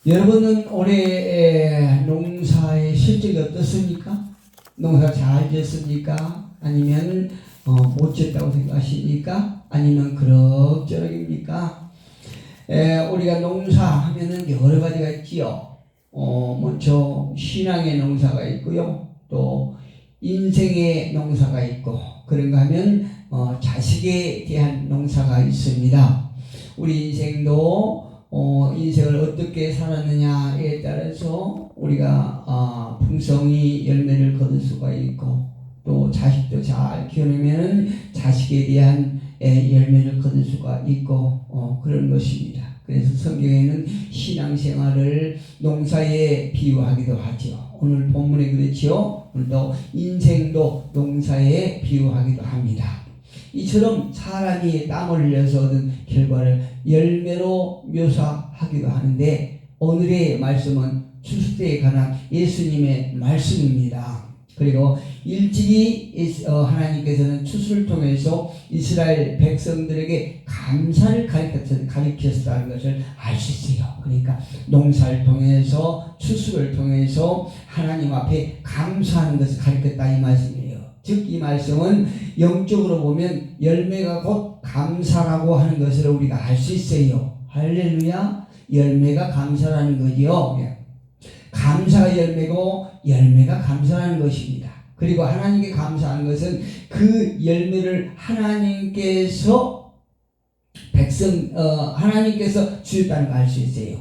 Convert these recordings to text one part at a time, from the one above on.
여러분은 올해 농사의 실적이 어떻습니까? 농사 잘 지었습니까? 아니면 못 지었다고 생각하십니까? 아니면 그럭저럭입니까? 우리가 농사하면은 여러 가지가 있지요. 먼저 신앙의 농사가 있고요. 또 인생의 농사가 있고, 그런가 하면 자식에 대한 농사가 있습니다. 우리 인생도 인생을 어떻게 살았느냐에 따라서 우리가 풍성히 열매를 거둘 수가 있고, 또 자식도 잘 키워내면 자식에 대한 열매를 거둘 수가 있고, 그런 것입니다. 그래서 성경에는 신앙생활을 농사에 비유하기도 하죠. 오늘 본문에 그렇지요. 오늘도 인생도 농사에 비유하기도 합니다. 이처럼 사람이 땀 흘려서 얻은 결과를 열매로 묘사하기도 하는데, 오늘의 말씀은 추수 때에 관한 예수님의 말씀입니다. 그리고 일찍이 하나님께서는 추수를 통해서 이스라엘 백성들에게 감사를 가르쳤다는 것을 알 수 있어요. 그러니까 농사를 통해서, 추수를 통해서 하나님 앞에 감사하는 것을 가르쳤다 이 말씀이에요. 즉 이 말씀은 영적으로 보면 열매가 곧 감사라고 하는 것을 우리가 알 수 있어요. 할렐루야. 열매가 감사라는 거지요. 감사가 열매고 열매가 감사라는 것입니다. 그리고 하나님께 감사하는 것은 그 열매를 하나님께서 하나님께서 주셨다는 걸 알 수 있어요.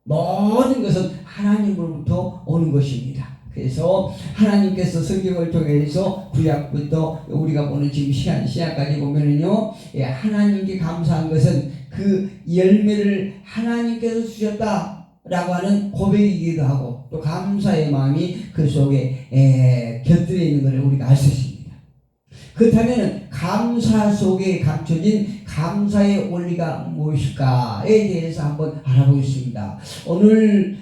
모든 것은 하나님으로부터 오는 것입니다. 그래서 하나님께서 성경을 통해서 구약부터 우리가 보는 지금 신약까지 보면은요, 하나님께 감사한 것은 그 열매를 하나님께서 주셨다라고 하는 고백이기도 하고, 또 감사의 마음이 그 속에 곁들여 있는 것을 우리가 알 수 있습니다. 그렇다면 감사 속에 감춰진 감사의 원리가 무엇일까에 대해서 한번 알아보겠습니다. 오늘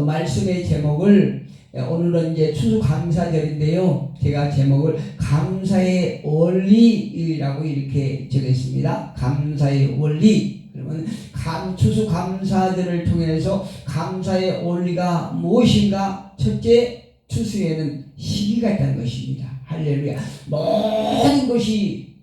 말씀의 제목을, 오늘은 이제 추수감사절인데요, 제가 제목을 감사의 원리라고 이렇게 적었습니다. 감사의 원리. 그러면 추수감사절을 통해서 감사의 원리가 무엇인가? 첫째, 추수에는 시기가 있다는 것입니다. 할렐루야. 모든 것이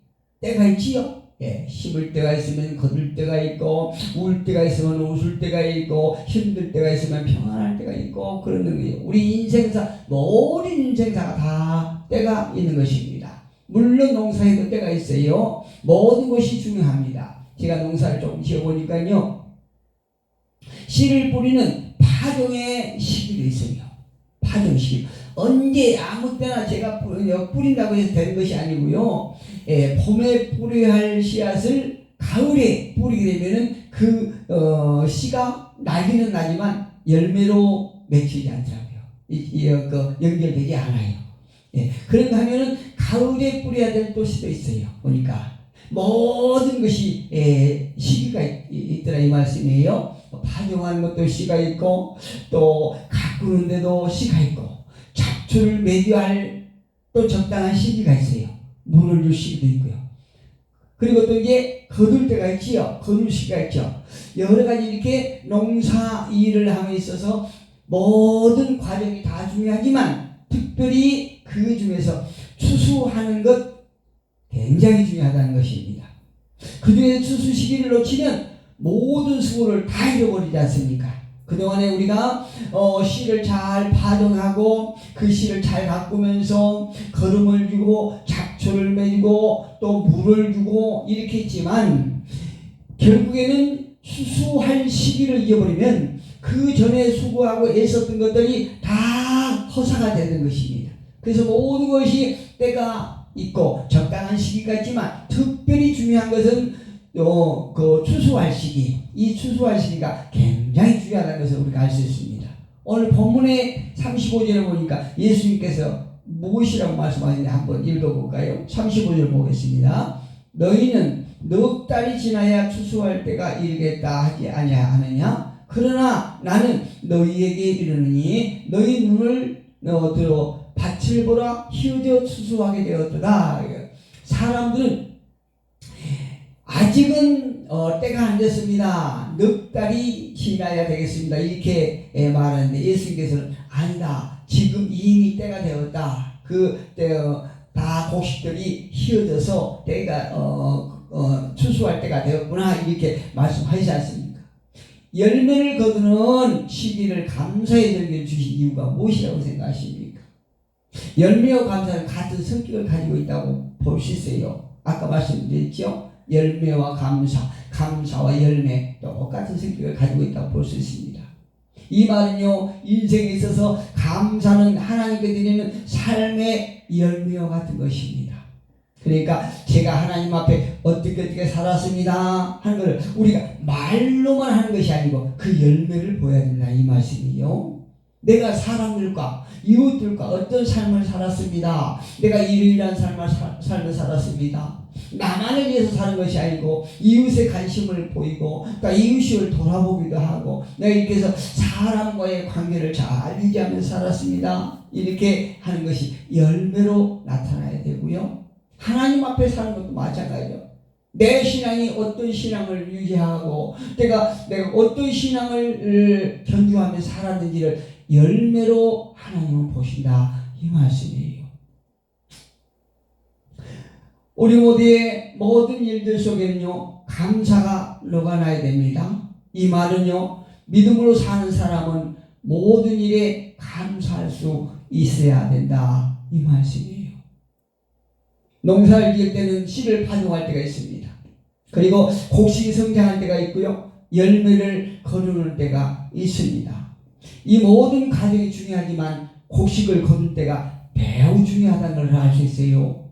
때가 있지요. 심을 때가 있으면 거둘 때가 있고, 울 때가 있으면 웃을 때가 있고, 힘들 때가 있으면 평안할 때가 있고, 그런 거예요. 우리 인생사, 모든 인생사가 다 때가 있는 것입니다. 물론 농사에도 때가 있어요. 모든 것이 중요합니다. 제가 농사를 조금 지어보니까요, 씨를 뿌리는 파종의 시기도 있어요. 파종 시기. 언제 아무 때나 제가 뿌린다고 해서 되는 것이 아니고요. 봄에 뿌려야 할 씨앗을 가을에 뿌리게 되면은 씨가 나기는 나지만 열매로 맺히지 않더라고요. 연결되지 않아요. 그런가 하면은 가을에 뿌려야 될 또 씨도 있어요. 보니까 모든 것이 시기가 있더라 이 말씀이에요. 파종하는 것도 씨가 있고, 또 가꾸는데도 씨가 있고, 잡초를 매겨할 또 적당한 시기가 있어요. 물을 줄 시기도 있고요. 그리고 또 이제 거둘 때가 있지요. 거둘 시기가 있죠. 여러 가지 이렇게 농사 일을 함에 있어서 모든 과정이 다 중요하지만, 특별히 그 중에서 추수하는 것 굉장히 중요하다는 것입니다. 그 중에서 추수 시기를 놓치면 모든 수고를 다 잃어버리지 않습니까? 그동안에 우리가 씨를 잘 파종하고 그 씨를 잘 가꾸면서 거름을 주고 잡초를 매고 또 물을 주고 이렇게 했지만, 결국에는 추수할 시기를 잊어버리면 그 전에 수고하고 애썼던 것들이 다 허사가 되는 것입니다. 그래서 모든 것이 때가 있고 적당한 시기가 있지만, 특별히 중요한 것은 그 추수할 시기, 이 추수할 시기가 굉장히 중요하다는 것을 우리가 알 수 있습니다. 오늘 본문의 35절에 보니까 예수님께서 무엇이라고 말씀하시는지 한번 읽어볼까요? 35절 보겠습니다. 너희는 넉 달이 지나야 추수할 때가 이르겠다 하지 아니하느냐? 그러나 나는 너희에게 이르느니 너희 눈을 들어 밭을 보라, 희어져 추수하게 되었도다. 사람들은 아직은 때가 안 됐습니다. 넉 달이 지나야 되겠습니다. 이렇게 말하는데 예수님께서는 아니다. 지금 이미 때가 되었다. 다 곡식들이 휘어져서 때가 추수할 때가 되었구나. 이렇게 말씀하시지 않습니까? 열매를 거두는 시기를 감사의 절기를 주신 이유가 무엇이라고 생각하십니까? 열매와 감사는 같은 성격을 가지고 있다고 볼 수 있어요. 아까 말씀드렸죠? 열매와 감사와 열매 똑같은 성격을 가지고 있다고 볼 수 있습니다. 이 말은요, 인생에 있어서 감사는 하나님께 드리는 삶의 열매와 같은 것입니다. 그러니까 제가 하나님 앞에 어떻게 살았습니다 하는 걸 우리가 말로만 하는 것이 아니고 그 열매를 보여야 된다, 이 말씀이요. 내가 사람들과 이웃들과 어떤 삶을 살았습니다. 내가 이러이러한 삶을 살았습니다. 나만을 위해서 사는 것이 아니고 이웃의 관심을 보이고, 그러니까 이웃을 돌아보기도 하고, 내가 이렇게 해서 사람과의 관계를 잘 유지하면서 살았습니다. 이렇게 하는 것이 열매로 나타나야 되고요. 하나님 앞에 사는 것도 마찬가지죠. 내 신앙이 어떤 신앙을 유지하고 내가 어떤 신앙을 견주하며 살았는지를 열매로 하나님은 보신다, 이 말씀이에요. 우리 모두의 모든 일들 속에는요, 감사가 녹아나야 됩니다. 이 말은요, 믿음으로 사는 사람은 모든 일에 감사할 수 있어야 된다, 이 말씀이에요. 농사를 지을 때는 씨를 파종할 때가 있습니다. 그리고 곡식이 성장할 때가 있고요, 열매를 거두는 때가 있습니다. 이 모든 과정이 중요하지만 곡식을 거둘 때가 매우 중요하다는 걸 알 수 있어요.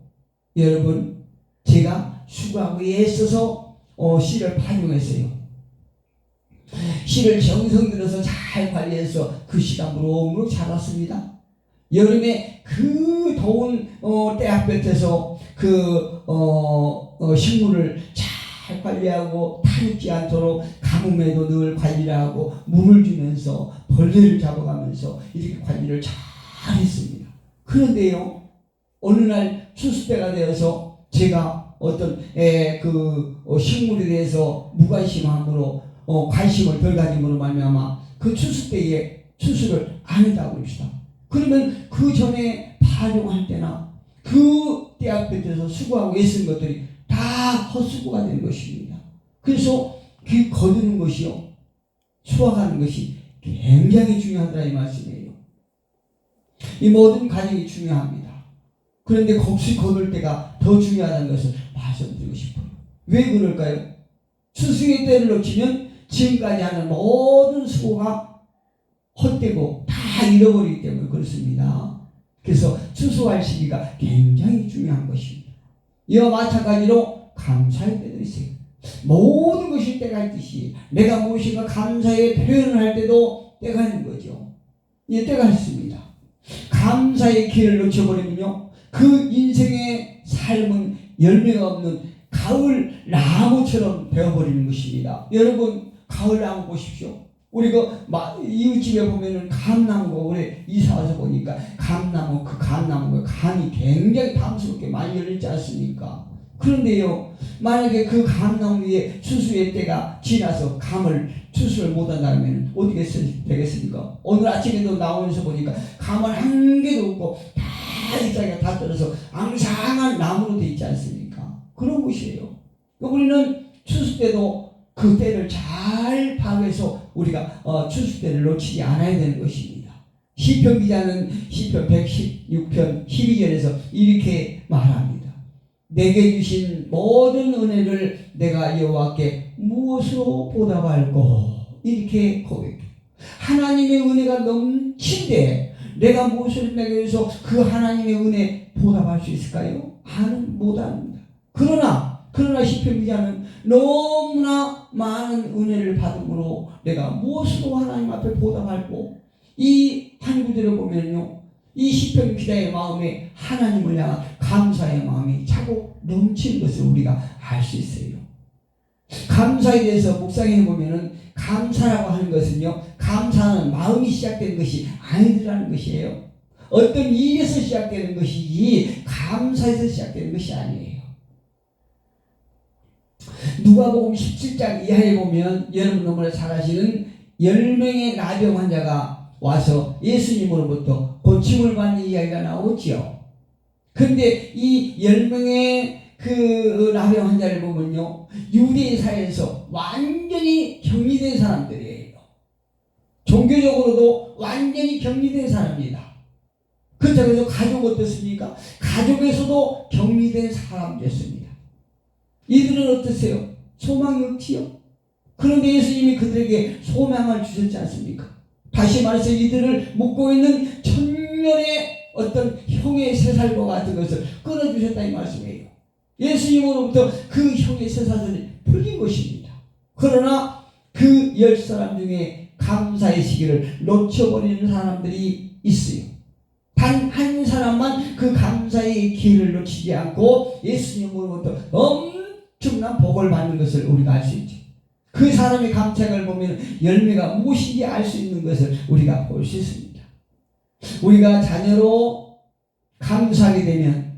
여러분, 제가 수고하고 애써서 씨를 파종했어요. 씨를 정성 들여서 잘 관리해서 그 씨가 무럭무럭 자랐습니다. 여름에 그 더운 때앗볕에서 식물을 잘 관리하고 타죽지 않도록 가뭄에도 늘 관리를 하고 물을 주면서 벌레를 잡아가면서 이렇게 관리를 잘 했습니다. 그런데요, 어느 날 추수 때가 되어서 제가 어떤 식물에 대해서 무관심함으로 관심을 덜 가짐으로 말미암아 그 추수 때에 추수를 안 했다고 합시다. 그러면 그 전에 파종할 때나 그 때앞에서 수고하고 애쓴 것들이 다 헛수고가 되는 것입니다. 그래서 그 거두는 것이요, 수확하는 것이 굉장히 중요하다, 이 말씀이에요. 이 모든 과정이 중요합니다. 그런데 곡식 거둘 때가 더 중요하다는 것을 말씀드리고 싶어요. 왜 그럴까요? 추수의 때를 놓치면 지금까지 하는 모든 수고가 헛되고 다 잃어버리기 때문에 그렇습니다. 그래서 추수할 시기가 굉장히 중요한 것입니다. 이와 마찬가지로 감사의 때도 있어요. 모든 것이 때가 있듯이 내가 무엇인가 감사의 표현을 할 때도 때가 있는 거죠. 이 때가 있습니다. 감사의 기회를 놓쳐버리면요, 그 인생의 삶은 열매가 없는 가을 나무처럼 되어버리는 것입니다. 여러분, 가을 나무 보십시오. 우리가 이웃집에 보면은 감나무가 올해 이사와서 보니까 감나무가 감이 굉장히 탐스럽게 많이 열리지 않습니까? 그런데요, 만약에 그 감나무 위에 추수의 때가 지나서 추수를 못한다면 어떻게 되겠습니까? 오늘 아침에도 나오면서 보니까 감을 한 개도 없고 다 잎사귀가 다 떨어서 앙상한 나무로 되어 있지 않습니까? 그런 것이에요. 우리는 추수 때도 그 때를 잘 파악해서 우리가 추수 때를 놓치지 않아야 되는 것입니다. 시편 기자는 시편 116편 12절에서 이렇게 말합니다. 내게 주신 모든 은혜를 내가 여호와께 무엇으로 보답할꼬? 이렇게 고백해요. 하나님의 은혜가 넘친데 내가 무엇을 내게 해서 그 하나님의 은혜 보답할 수 있을까요? 못합니다. 그러나 시편 기자는 너무나 많은 은혜를 받음으로 내가 무엇으로 하나님 앞에 보답할꼬? 이 한 구절을 보면요, 이 시편 기자의 마음에 하나님을 향한 감사의 마음이 차고 넘치는 것을 우리가 알 수 있어요. 감사에 대해서 묵상해 보면은 감사라고 하는 것은요, 감사는 마음이 시작되는 것이 아니라는 것이에요. 어떤 일에서 시작되는 것이지 감사에서 시작되는 것이 아니에요. 누가복음 17장 이하에 보면 여러분 너무나 잘 아시는 10명의 나병 환자가 와서 예수님으로부터 고침을 받는 이야기가 나오지요. 그런데 이 10명의 그 나병 환자를 보면요, 유대인 사회에서 완전히 격리된 사람들이에요. 종교적으로도 완전히 격리된 사람입니다. 그렇다고 해서 가족 어떻습니까? 가족에서도 격리된 사람이었습니다. 이들은 어떠세요? 소망이 없지요. 그런데 예수님이 그들에게 소망을 주셨지 않습니까? 다시 말해서 이들을 묶고 있는 천년의 어떤 형의 쇠살과 같은 것을 끊어주셨다 이 말씀이에요. 예수님으로부터 그 형의 쇠사슬이 풀린 것입니다. 그러나 그 10사람 중에 감사의 시기를 놓쳐버리는 사람들이 있어요. 단 한 사람만 그 감사의 기회를 놓치지 않고 예수님으로부터 엄청난 복을 받는 것을 우리가 알 수 있죠. 그 사람의 감사를 보면 열매가 무엇인지 알 수 있는 것을 우리가 볼 수 있습니다. 우리가 자녀로 감사하게 되면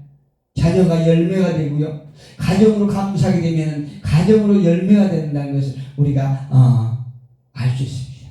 자녀가 열매가 되고요, 가정으로 감사하게 되면 가정으로 열매가 된다는 것을 우리가 알 수 있습니다.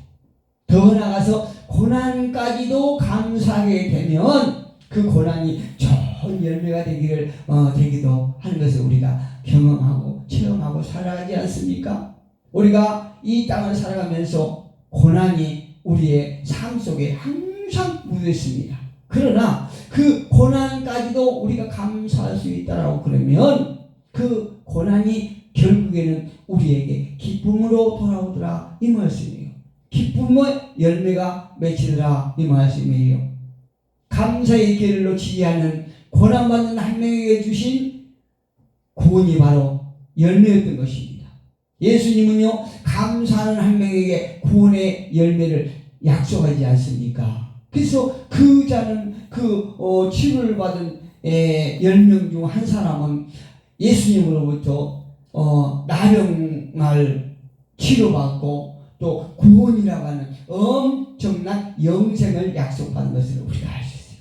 더 나아가서 고난까지도 감사하게 되면 그 고난이 좋은 열매가 되기도 하는 것을 우리가 경험하고 체험하고 살아가지 않습니까? 우리가 이 땅을 살아가면서 고난이 우리의 삶 속에 항상 묻어 있습니다. 그러나 그 고난까지도 우리가 감사할 수 있다라고 그러면 그 고난이 결국에는 우리에게 기쁨으로 돌아오더라 이 말씀이에요. 기쁨의 열매가 맺히더라 이 말씀이에요. 감사의 기회를 놓치지 않는 고난받는 한 명에게 주신 구원이 바로 열매였던 것입니다. 예수님은요, 감사하는 한 명에게 구원의 열매를 약속하지 않습니까? 그래서 그 자는 치료를 받은 10명 중 한 사람은 예수님으로부터 나병을 치료받고 또 구원이라고 하는 엄청난 영생을 약속받은 것을 우리가 알 수 있어요.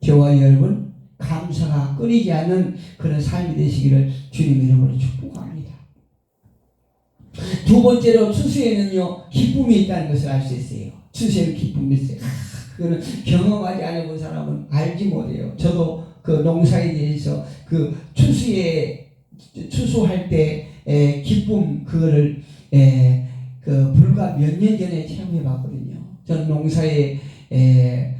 저와 여러분, 감사가 끊이지 않는 그런 삶이 되시기를 주님 이름으로 축복합니다. 두 번째로 추수에는요, 기쁨이 있다는 것을 알 수 있어요. 추수에는 기쁨이 있어요. 그거는 경험하지 않아본 사람은 알지 못해요. 저도 그 농사에 대해서 그 추수할 때 기쁨 그거를 불과 몇 년 전에 체험해 봤거든요. 저는 농사에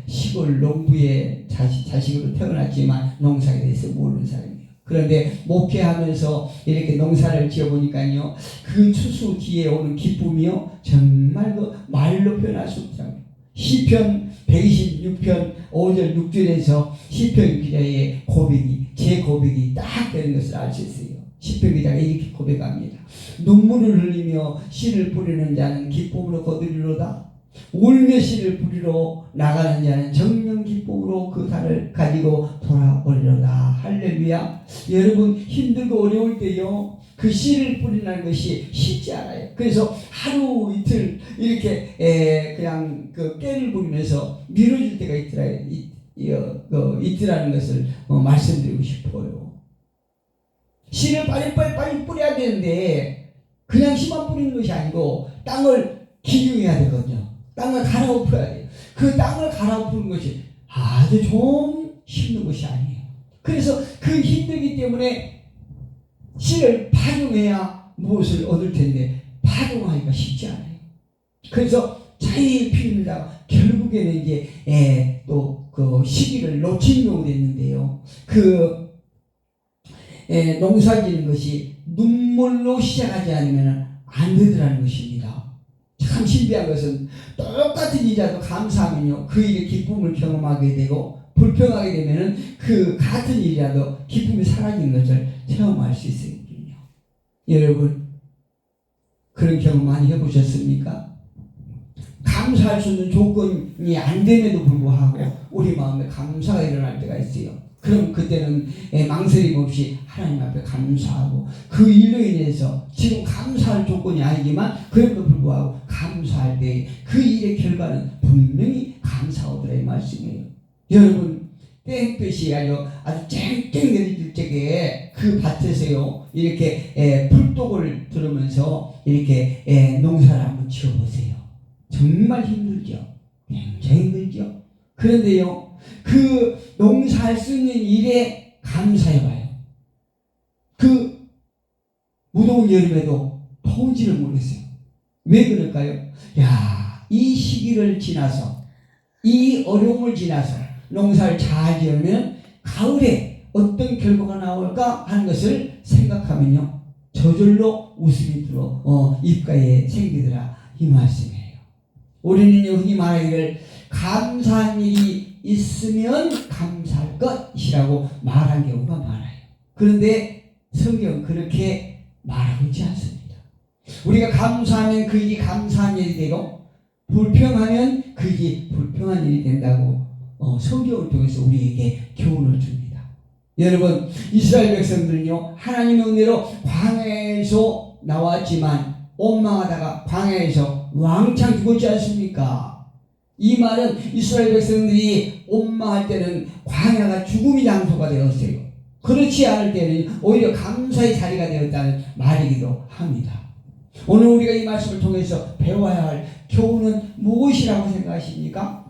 시골 농부의 자식으로 태어났지만 농사에 대해서 모르는 사람이에요. 그런데 목회하면서 이렇게 농사를 지어보니까요, 그 추수 뒤에 오는 기쁨이요, 정말 그 말로 표현할 수 없더라고요. 시편 126편 5절 6절에서 시편 기자의 고백이, 제 고백이 딱 되는 것을 알 수 있어요. 시편 기자가 이렇게 고백합니다. 눈물을 흘리며 씨를 뿌리는 자는 기쁨으로 거두리로다. 울며 씨를 뿌리러 나가는 자는 정령 기쁨으로 그 달을 가지고 돌아오리로다. 할렐루야. 여러분, 힘들고 어려울 때요, 그 씨를 뿌리는 것이 쉽지 않아요. 그래서 하루 이틀 이렇게 그냥 그 깨를 부리면서 미뤄질 때가 있더라는 것을 말씀드리고 싶어요. 씨를 빨리 뿌려야 되는데 그냥 씨만 뿌리는 것이 아니고 땅을 기둥해야 되거든요. 땅을 갈아엎어야 돼요. 그 땅을 갈아엎는 것이 아주 좀 힘든 것이 아니에요. 그래서 그 힘들기 때문에 씨를 파종해야 무엇을 얻을 텐데 파종하기가 쉽지 않아요. 그래서 잘 피우다가 결국에는 이제 또 그 시기를 놓친 경우도 있는데요. 농사 짓는 것이 눈물로 시작하지 않으면 안 되더라는 것입니다. 참 신비한 것은 똑같은 일이라도 감사하면요, 그 일의 기쁨을 경험하게 되고 불평하게 되면은 그 같은 일이라도 기쁨이 사라지는 것을 체험할 수 있거든요. 여러분, 그런 경험 많이 해보셨습니까? 감사할 수 있는 조건이 안 됨에도 불구하고 우리 마음에 감사가 일어날 때가 있어요. 그럼 그때는 망설임 없이 하나님 앞에 감사하고 그 일로 인해서 지금 감사할 조건이 아니지만 그럼에도 불구하고 감사할 때 그 일의 결과는 분명히 감사하더라 이 말씀이에요. 여러분, 땡볕이 아주 쨍쨍 내리질 적에 그 밭에서요 이렇게 풀독을 들으면서 이렇게 농사를 한번 지어보세요. 정말 힘들죠. 굉장히 힘들죠. 그런데요 그 농사할 수 있는 일에 감사해봐요. 그 무더운 여름에도 더운지를 모르겠어요. 왜 그럴까요? 야, 이 시기를 지나서 이 어려움을 지나서 농사를 잘 지으면 가을에 어떤 결과가 나올까 하는 것을 생각하면요 저절로 웃음이 들어 입가에 생기더라 이 말씀이에요. 우리는 흔히 말하기를 감사한 일이 있으면 감사할 것이라고 말한 경우가 많아요. 그런데 성경은 그렇게 말하고 있지 않습니다. 우리가 감사하면 그 일이 감사한 일이 되고 불평하면 그 일이 불평한 일이 된다고 성경을 통해서 우리에게 교훈을 줍니다. 여러분 이스라엘 백성들은요 하나님의 은혜로 광야에서 나왔지만 원망하다가 광야에서 왕창 죽었지 않습니까? 이 말은 이스라엘 백성들이 원망할 때는 광야가 죽음의 장소가 되었어요. 그렇지 않을 때는 오히려 감사의 자리가 되었다는 말이기도 합니다. 오늘 우리가 이 말씀을 통해서 배워야 할 교훈은 무엇이라고 생각하십니까?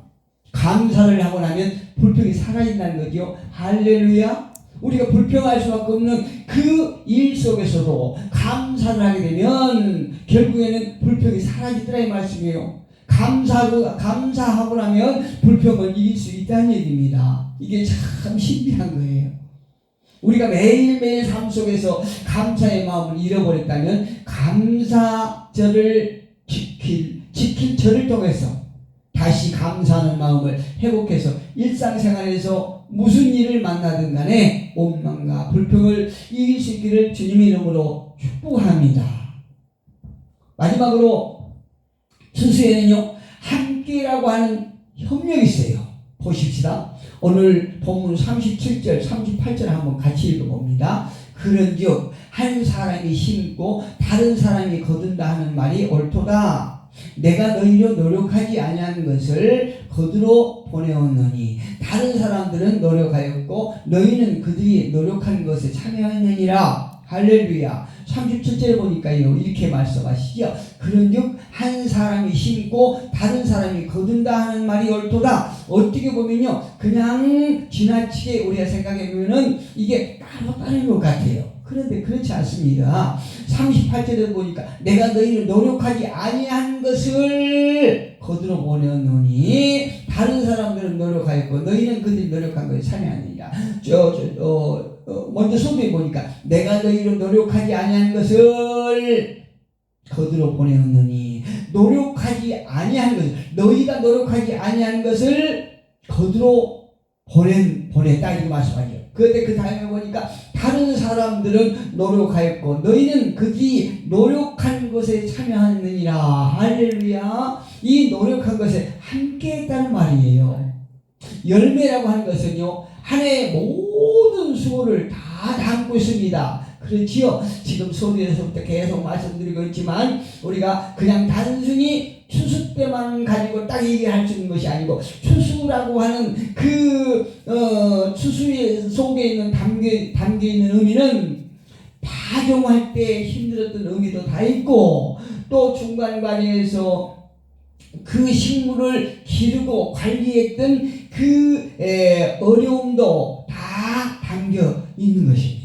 감사를 하고 나면 불평이 사라진다는 거죠. 할렐루야. 우리가 불평할 수밖에 없는 그 일 속에서도 감사를 하게 되면 결국에는 불평이 사라지더라 이 말씀이에요. 감사하고 나면 불평을 이길 수 있다는 얘기입니다. 이게 참 신비한 거예요. 우리가 매일매일 삶 속에서 감사의 마음을 잃어버렸다면 감사절을 지킬 절을 통해서 다시 감사하는 마음을 회복해서 일상생활에서 무슨 일을 만나든 간에 원망과 불평을 이길 수 있기를 주님의 이름으로 축복합니다. 마지막으로 수수에는요 함께라고 하는 협력이 있어요. 보십시다. 오늘 본문 37절 38절 한번 같이 읽어봅니다. 그런즉 한 사람이 심고 다른 사람이 거둔다 하는 말이 옳도다. 내가 너희로 노력하지 아니한 것을 거두러 보내었느니 다른 사람들은 노력하였고 너희는 그들이 노력한 것에 참여했느니라. 할렐루야. 37절에 보니까요 이렇게 말씀하시죠. 그런즉 한 사람이 심고 다른 사람이 거둔다 하는 말이 옳도다. 어떻게 보면요 그냥 지나치게 우리가 생각해보면은 이게 따로 다른 것 같아요. 그런데 그렇지 않습니다. 38절에 보니까 내가 너희를 노력하지 아니한 것을 거두러 보내었노니 다른 사람들은 노력하였고 너희는 그들이 노력한 것에 참여하느니라. 먼저 소도에 보니까 내가 너희를 노력하지 아니한 것을 거두러 보내었느니 노력하지 아니한 것을 너희가 노력하지 아니한 것을 거두러 보냈다 이렇게 말씀하죠. 그런데 그 다음에 보니까 다른 사람들은 노력하였고 너희는 그들이 노력한 것에 참여하느니라. 할렐루야. 이 노력한 것에 함께 했다는 말이에요. 열매라고 하는 것은요 한 해의 모든 수고를 다 담고 있습니다. 그렇지요. 지금 소리에서부터 계속 말씀드리고 있지만 우리가 그냥 단순히 추수 때만 가지고 딱 얘기할 수 있는 것이 아니고 추수라고 하는 그 추수 속에 있는 담겨 있는 의미는 파종할 때 힘들었던 의미도 다 있고 또 중간 과정에서 그 식물을 기르고 관리했던 그 어려움도 다 담겨 있는 것입니다.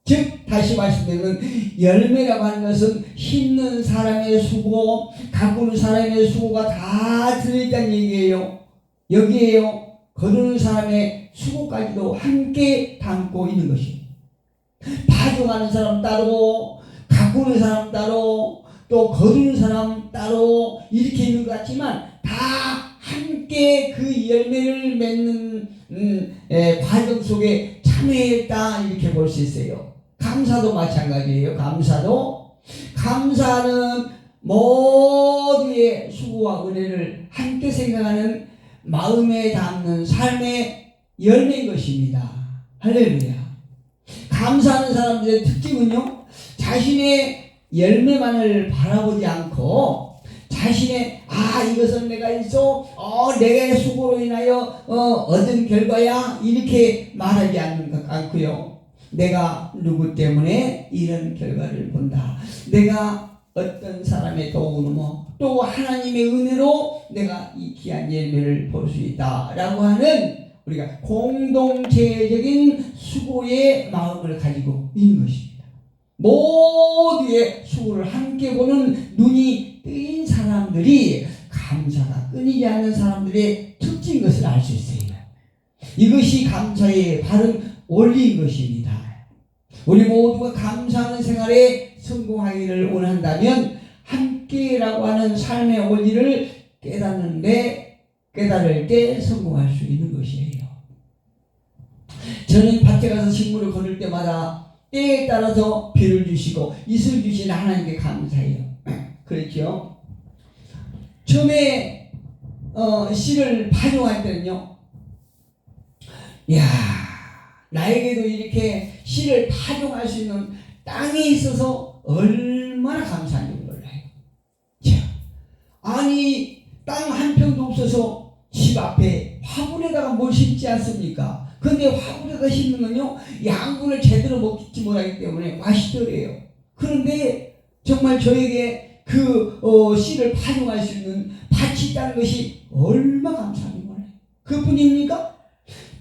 즉 다시 말씀드리면 열매라고 하는 것은 심는 사람의 수고 가꾸는 사람의 수고가 다 들어있다는 얘기예요. 여기에요 거두는 사람의 수고까지도 함께 담고 있는 것입니다. 파종하는 사람 따로 가꾸는 사람 따로 또 거두는 사람 따로 이렇게 있는 것 같지만 다 함께 그 열매를 맺는 과정 속에 참여했다 이렇게 볼 수 있어요. 감사도 마찬가지예요. 감사는 모두의 수고와 은혜를 함께 생각하는 마음에 담는 삶의 열매인 것입니다. 할렐루야. 감사하는 사람들의 특징은요 자신의 열매만을 바라보지 않고 자신의 이것은 내가 있어 내가 수고로 인하여 얻은 결과야 이렇게 말하지 않고요. 내가 누구 때문에 이런 결과를 본다. 내가 어떤 사람의 도움으로 또 하나님의 은혜로 내가 이 귀한 열매를 볼 수 있다라고 하는 우리가 공동체적인 수고의 마음을 가지고 있는 것입니다. 모두의 수고를 함께 보는 눈이 뜨인 사람들이 감사가 끊이지 않는 사람들의 특징인 것을 알 수 있어요. 이것이 감사의 바른 원리인 것입니다. 우리 모두가 감사하는 생활에 성공하기를 원한다면 함께라고 하는 삶의 원리를 깨달을 때 성공할 수 있는 것이에요. 저는 밭에 가서 식물을 거둘 때마다 때에 따라서 비를 주시고 이슬 주시는 하나님께 감사해요. 그렇죠? 처음에 씨를 파종할 때는요, 나에게도 이렇게 씨를 파종할 수 있는 땅이 있어서 얼마나 감사한지 몰라요. 아니, 땅 한 평도 없어서 집 앞에 화분에다가 뭘 심지 않습니까? 근데 화분에다 심는 건요, 양분을 제대로 먹지 못하기 때문에 맛이더래요. 그런데 정말 저에게 그 씨를 파종할 수 있는 밭이 있다는 것이 얼마나 감사한지 몰라요. 그뿐입니까?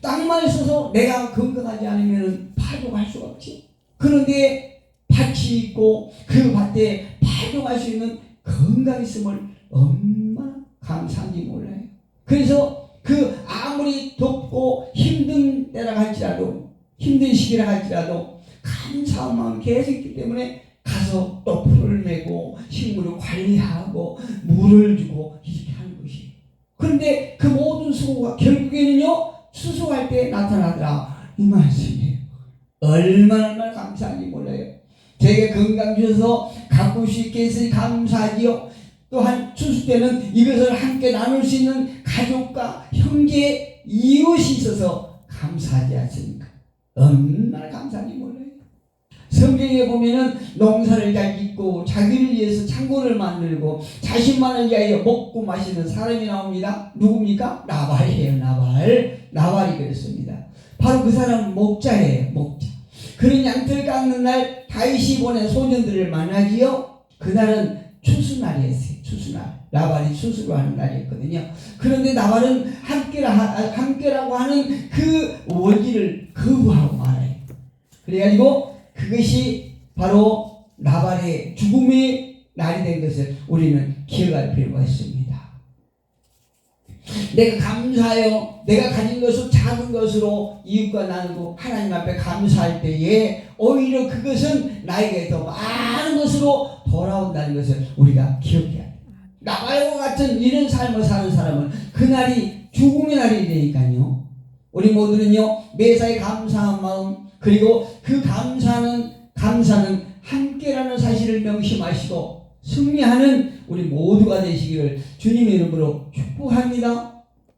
땅만 있어서 내가 건강하지 않으면 파종할 수가 없지. 그런데 밭이 있고 그 밭에 파종할 수 있는 건강이 있음을 얼마나 감사한지 몰라요. 그래서 아무리 덥고 힘든 때라 할지라도, 힘든 시기라 할지라도 감사한 마음 계속 있기 때문에 가서 또 풀을 메고 식물을 관리하고 물을 주고 이렇게 하는 것이에요. 그런데 그 모든 수고가 결국에는요, 추수할 때 나타나더라. 이 말씀이에요. 얼마나 감사한지 몰라요. 저에게 건강 주셔서 가꿀 수 있게 해서 감사하지요. 또한 추수 때는 이것을 함께 나눌 수 있는 가족과 형제, 이웃이 있어서 감사하지 않습니까? 얼마나 감사한지 몰라요. 성경에 보면은 농사를 잘 짓고 자기를 위해서 창고를 만들고 자신만을 위하여 먹고 마시는 사람이 나옵니다. 누굽니까? 나발이에요. 나발이 그랬습니다. 바로 그 사람은 목자예요. 목자. 그런 양털 깎는 날 다윗이 보낸 소년들을 만나지요. 그날은 추수날이었어요. 추수날. 나발이 추수를 하는 날이었거든요. 그런데 나발은 함께라고 하는 그 원리를 거부하고 말아요. 그래가지고 그것이 바로 나발의 죽음의 날이 된 것을 우리는 기억할 필요가 있습니다. 내가 감사하여 내가 가진 것을 작은 것으로 이웃과 나누고 하나님 앞에 감사할 때에 오히려 그것은 나에게 더 많은 것으로 돌아온다는 것을 우리가 기억해야 합니다. 나발과 같은 이런 삶을 사는 사람은 그날이 죽음의 날이 되니까요. 우리 모두는요, 매사에 감사한 마음, 그리고 그 감사는 함께라는 사실을 명심하시고 승리하는 우리 모두가 되시기를 주님의 이름으로 축복합니다.